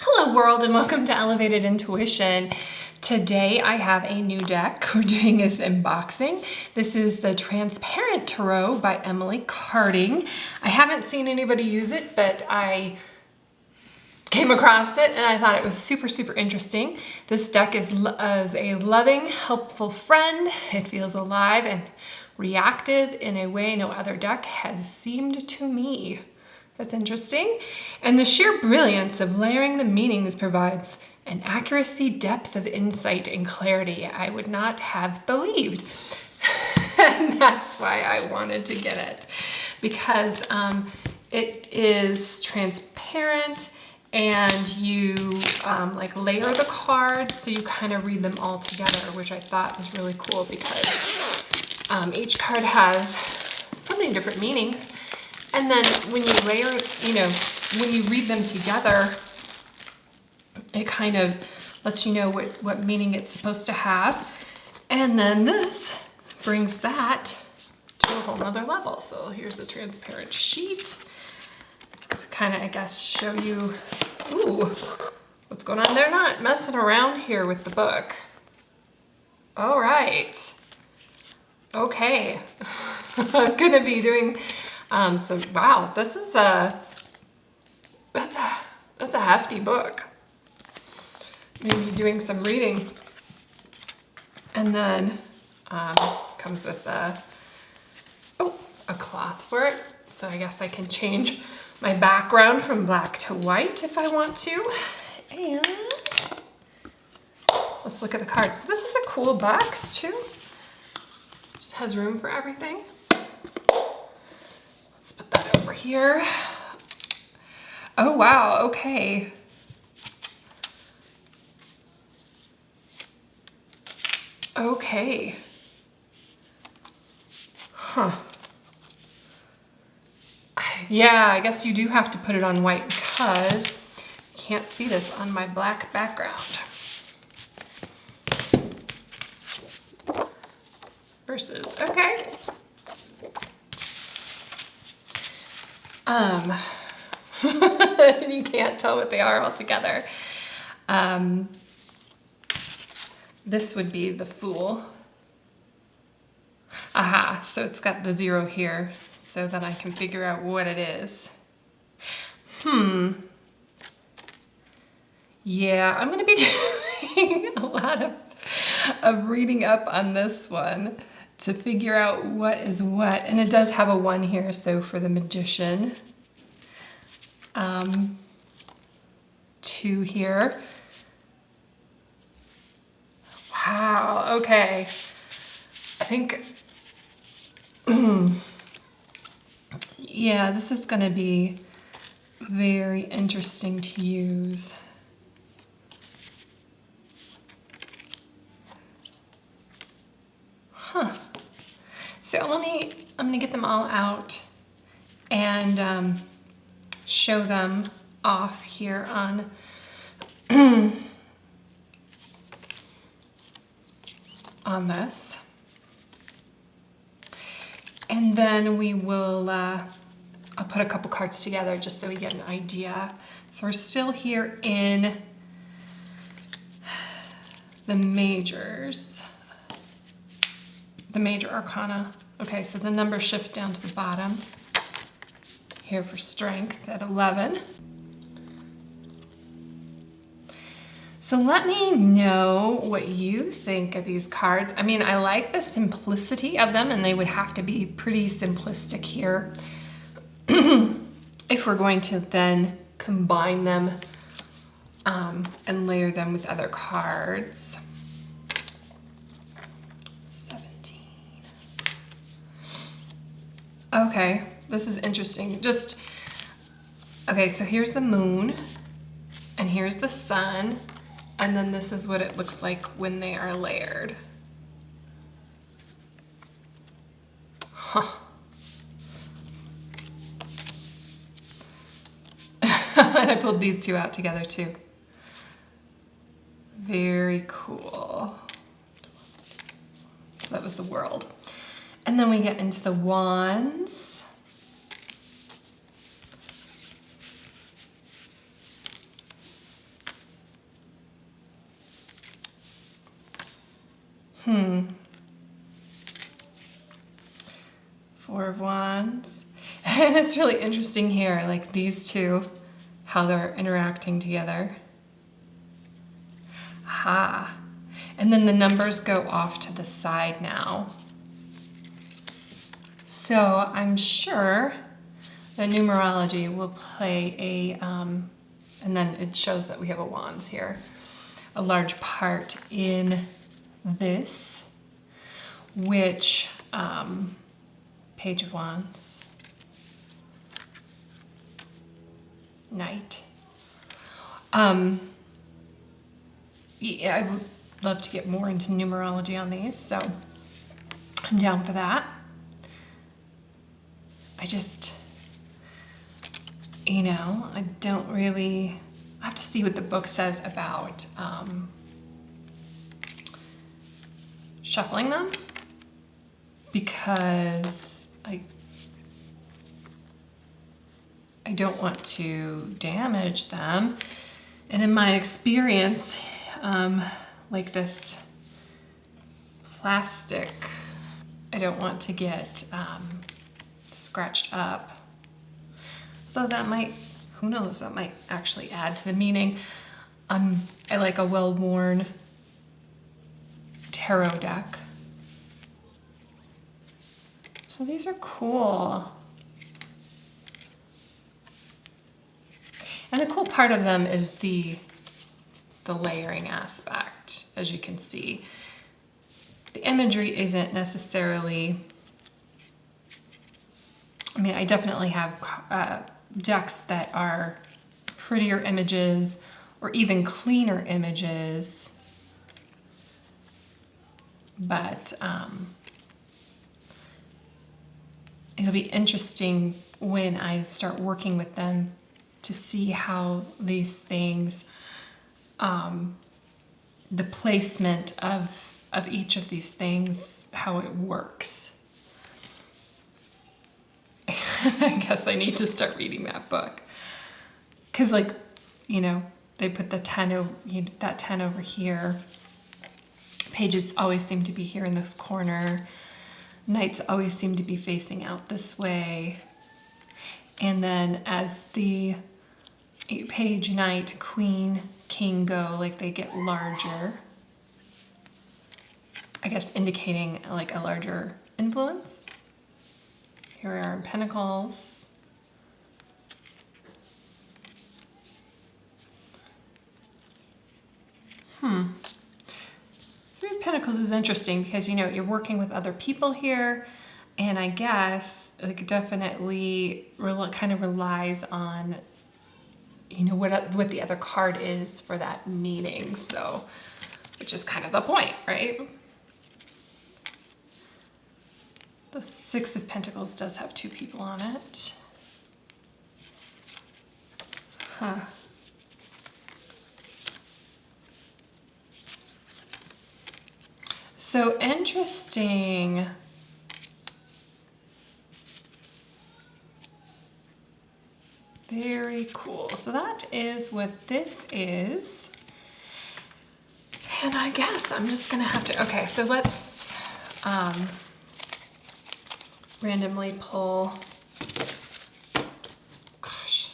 Hello world and welcome to Elevated Intuition. Today I have a new deck. We're doing this unboxing. This is the Transparent Tarot by Emily Carding. I haven't seen anybody use it, but I came across it and I thought it was super interesting. This deck is a loving, helpful friend. It feels alive and reactive in a way no other deck has seemed to me. That's interesting. And the sheer brilliance of layering the meanings provides an accuracy, depth of insight, and clarity I would not have believed. And that's why I wanted to get it, because it is transparent and you like layer the cards so you kind of read them all together, which I thought was really cool because each card has so many different meanings. And then when you layer, when you read them together, it kind of lets you know what meaning it's supposed to have. And then this brings that to a whole nother level. So here's a transparent sheet to kind of, I guess, show you, ooh, what's going on. They're not messing around here with the book. All right. Okay. I'm going to be doing so wow, this is that's a hefty book. Maybe doing some reading. And then comes with a cloth for it. So I guess I can change my background from black to white if I want to. And let's look at the cards. So this is a cool box too. Just has room for everything. Let's put that over here. Oh, wow. Okay. Okay. Huh. Yeah, I guess you do have to put it on white because you can't see this on my black background. Versus, okay. You can't tell what they are altogether. This would be the Fool. Aha, so it's got the 0 here so that I can figure out what it is. Yeah, I'm gonna be doing a lot of reading up on this one to figure out what is what. And it does have a 1 here, so for the Magician. 2 here. Wow, okay. I think, yeah, this is gonna be very interesting to use. Huh. So I'm gonna get them all out and show them off here on on this. And then we will, I'll put a couple cards together just so we get an idea. So we're still here in the majors. The major arcana. Okay, so the numbers shift down to the bottom. Here for strength at 11. So let me know what you think of these cards. I mean, I like the simplicity of them, and they would have to be pretty simplistic here if we're going to then combine them and layer them with other cards. 17. Okay, this is interesting. Okay, so here's the moon, and here's the sun, and then this is what it looks like when they are layered. Huh. And I pulled these two out together too. Very cool. So that was the World. And then we get into the Wands. Four of Wands. And it's really interesting here, like these two, how they're interacting together. Ha. And then the numbers go off to the side now. So I'm sure the numerology will play a, and then it shows that we have a Wands here, a large part in this, which, Page of Wands, Knight. Yeah, I would love to get more into numerology on these, so I'm down for that. I just, you know, I don't really, I have to see what the book says about shuffling them, because I don't want to damage them. And in my experience, like this plastic, I don't want to get scratched up. Though that might, who knows, that might actually add to the meaning. I like a well-worn tarot deck. So these are cool. And the cool part of them is the layering aspect, as you can see. The imagery isn't necessarily, I mean, I definitely have decks that are prettier images or even cleaner images, but it'll be interesting when I start working with them to see how these things, the placement of each of these things, how it works. I guess I need to start reading that book. Because, like, you know, they put the 10 over, that 10 over here. Pages always seem to be here in this corner. Knights always seem to be facing out this way. And then as the page, knight, queen, king go, like they get larger. I guess indicating like a larger influence. Here we are in Pentacles. Three of Pentacles is interesting because, you know, you're working with other people here, and I guess like definitely kind of relies on, you know, what the other card is for that meaning. So, which is kind of the point, right? The Six of Pentacles does have two people on it. Huh. So interesting. Very cool. So that is what this is. And I guess I'm just gonna have to, okay, so let's randomly pull, gosh.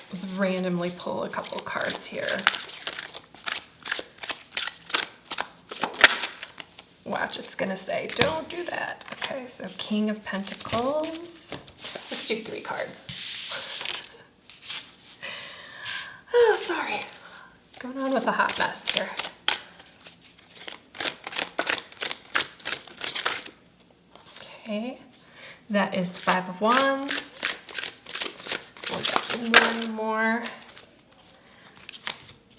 Let's randomly pull a couple cards here. Watch, it's gonna say, don't do that. Okay, so King of Pentacles. Let's do 3 cards. Oh, sorry. Going on with a hot mess here. Okay, that is the 5 of Wands. We'll get one more.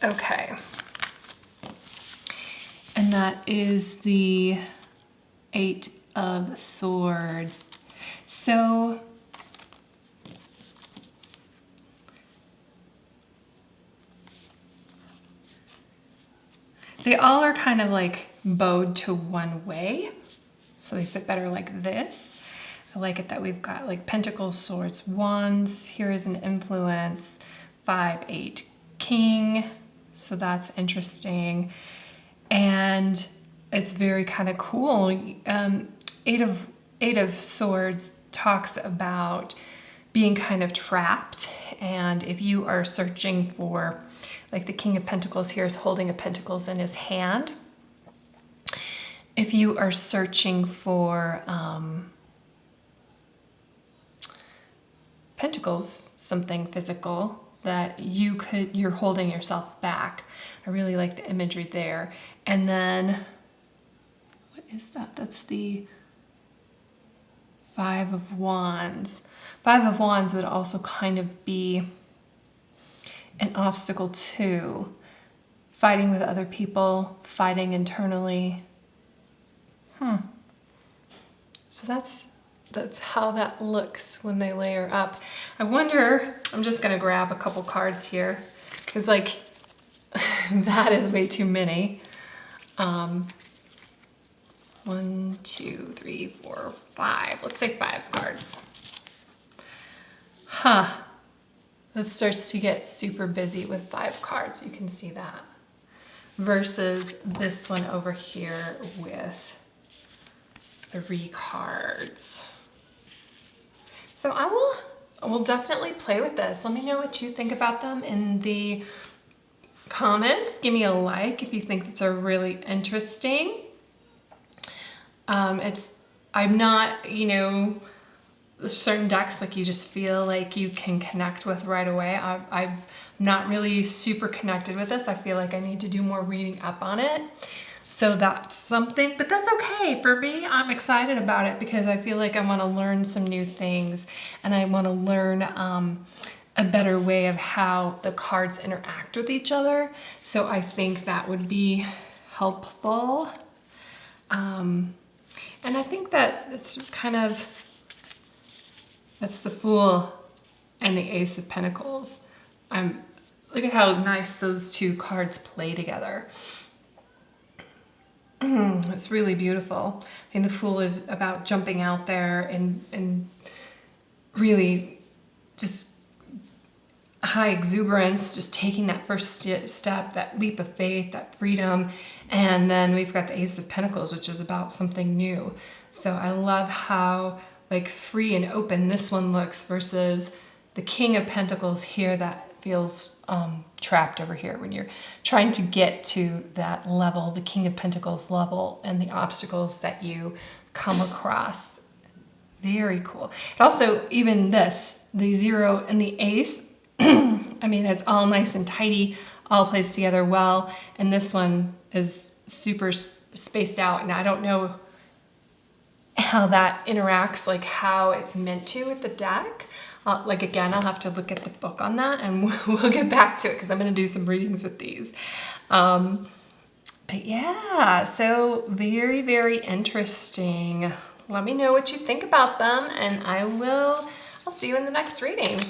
Okay. And that is the 8 of Swords. So they all are kind of like bowed to one way, so they fit better like this. I like it that we've got like Pentacles, Swords, Wands. Here is an influence. 5, 8, King, So that's interesting. And it's very kind of cool. Eight of Swords talks about being kind of trapped. And if you are searching for, like the King of Pentacles here is holding a Pentacles in his hand. If you are searching for Pentacles, something physical that you're holding yourself back. I really like the imagery there. And then, what is that? That's the Five of Wands. Five of Wands would also kind of be an obstacle too. Fighting with other people, fighting internally. So that's how that looks when they layer up. I wonder, I'm just gonna grab a couple cards here, because like, that is way too many. 1, 2, 3, 4, 5. Let's say 5 cards. This starts to get super busy with 5 cards. You can see that. Versus this one over here with 3 cards. So I will definitely play with this. Let me know what you think about them in the comments. Give me a like if you think it's a really interesting. I'm not, certain decks like you just feel like you can connect with right away. I'm not really super connected with this. I feel like I need to do more reading up on it. So that's something, but that's okay. For me, I'm excited about it because I feel like I want to learn some new things, and I want to learn a better way of how the cards interact with each other. So I think that would be helpful. And I think that it's kind of, that's the Fool and the Ace of Pentacles. Look at how nice those 2 cards play together. It's really beautiful. I mean, the Fool is about jumping out there and really just high exuberance, just taking that first step, that leap of faith, that freedom. And then we've got the Ace of Pentacles, which is about something new. So I love how like free and open this one looks versus the King of Pentacles here that feels trapped over here when you're trying to get to that level, the King of Pentacles level, and the obstacles that you come across. Very cool. And also, even this, the 0 and the Ace, I mean, it's all nice and tidy, all plays together well, and this one is super spaced out, and I don't know how that interacts, like how it's meant to with the deck. Like again, I'll have to look at the book on that, and we'll get back to it because I'm going to do some readings with these. But yeah, so very, very interesting. Let me know what you think about them, and I'll see you in the next reading.